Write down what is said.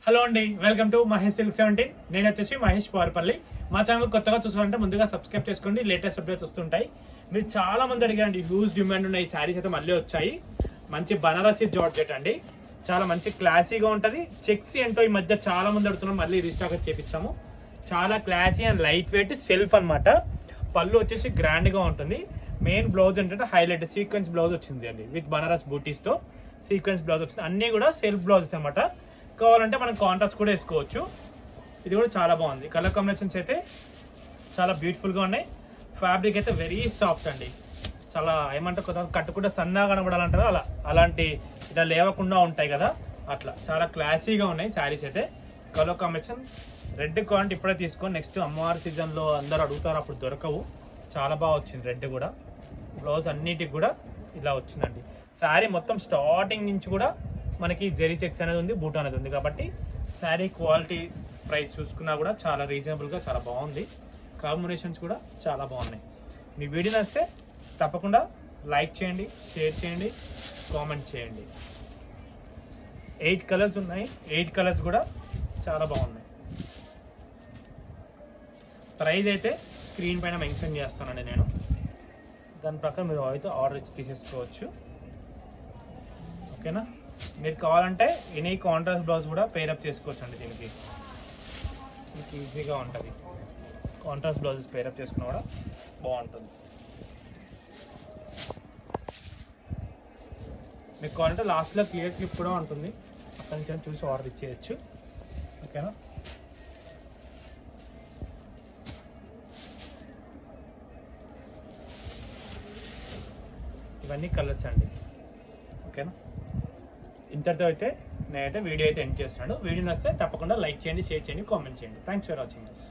Hello అండి, welcome to Mahesh silk 17. నేను వచ్చేసి మహేష్ పవర్పల్లి. మా ఛానల్ కొత్తగా చూసారంటే ముందుగా సబ్స్క్రైబ్ చేసుకోండి. లేటెస్ట్ అప్డేట్స్ వస్తుంటాయి. మీరు చాలా మంది అడిగారండి, హ్యూజ్ డిమాండ్ ఉన్న ఈ శారీస్ అయితే మళ్ళీ వచ్చాయి. మంచి బనారసి జార్జెట్ అండి, చాలా మంచి క్లాసీగా ఉంటుంది. చెక్స్ ఏంటో ఈ మధ్య చాలా మంది అడుగుతున్నాం, మళ్ళీ రీస్టాక్ చేపించాము. చాలా classy and light weight self అనమాట. పళ్ళు వచ్చేసి గ్రాండ్గా ఉంటుంది. మెయిన్ బ్లౌజ్ ఏంటంటే హైలైట్ సీక్వెన్స్ బ్లౌజ్ వచ్చింది అండి, విత్ బనారస్ బూటీస్తో సీక్వెన్స్ బ్లౌజ్ వచ్చింది. అన్నీ కూడా సెల్ఫ్ బ్లౌజెస్ అనమాట. కావాలంటే మనం కాంట్రాస్ట్ కూడా వేసుకోవచ్చు. ఇది కూడా చాలా బాగుంది. కలర్ కాంబినేషన్స్ అయితే చాలా బ్యూటిఫుల్గా ఉన్నాయి. ఫ్యాబ్రిక్ అయితే వెరీ సాఫ్ట్ అండి. చాలా ఏమంటే కొత్త కట్టుకుంటే సన్నగా కనబడాలంటారు, అలాంటి ఇలా లేవకుండా ఉంటాయి కదా, అట్లా చాలా క్లాసీగా ఉన్నాయి శారీస్ అయితే. కలర్ కాంబినేషన్ రెడ్ కాంట్ ఇప్పుడే తీసుకొని నెక్స్ట్ అమ్మవారి సీజన్లో అందరూ అడుగుతారు, అప్పుడు దొరకవు. చాలా బాగా వచ్చింది రెడ్ కూడా. బ్లౌజ్ అన్నిటికి కూడా ఇలా వచ్చిందండి. శారీ మొత్తం స్టార్టింగ్ నుంచి కూడా మనకి జెరీ చెక్స్ అనేది ఉంది, బూట్ అనేది ఉంది. కాబట్టి శారీ క్వాలిటీ ప్రైస్ చూసుకున్నా కూడా చాలా రీజనబుల్గా చాలా బాగుంది. కాంబినేషన్స్ కూడా చాలా బాగున్నాయి. మీ వీడియో నచ్చితే తప్పకుండా లైక్ చేయండి, షేర్ చేయండి, కామెంట్ చేయండి. 8 కలర్స్ ఉన్నాయి. 8 కలర్స్ కూడా చాలా బాగున్నాయి. ప్రైస్ అయితే స్క్రీన్ పైన మెన్షన్ చేస్తానండి నేను. దాని ప్రకారం మీరు అయితే ఆర్డర్ ఇచ్చి తీసేసుకోవచ్చు. ఓకేనా? మీరు కావాలంటే ఎనీ కాంట్రాస్ట్ బ్లౌజ్ కూడా పేరప్ చేసుకోవచ్చు అండి. దీనికి మీకు ఈజీగా ఉంటుంది. కాంట్రాస్ట్ బ్లౌజెస్ పేరప్ చేసుకున్నా కూడా బాగుంటుంది. మీకు కావాలంటే లాస్ట్లో క్లియర్ క్లిప్ కూడా ఉంటుంది, అక్కడి నుంచి చూసి ఆర్డర్ ఇచ్చేయచ్చు. ఓకేనా? ఇవన్నీ కలర్స్ అండి. ఓకేనా? ఇంతటితో అయితే నేనైతే వీడియో అయితే ఎండ్ చేస్తున్నాను. వీడియో నచ్చితే తప్పకుండా లైక్ చేయండి, షేర్ చేయండి, కామెంట్ చేయండి. Thanks for watching this.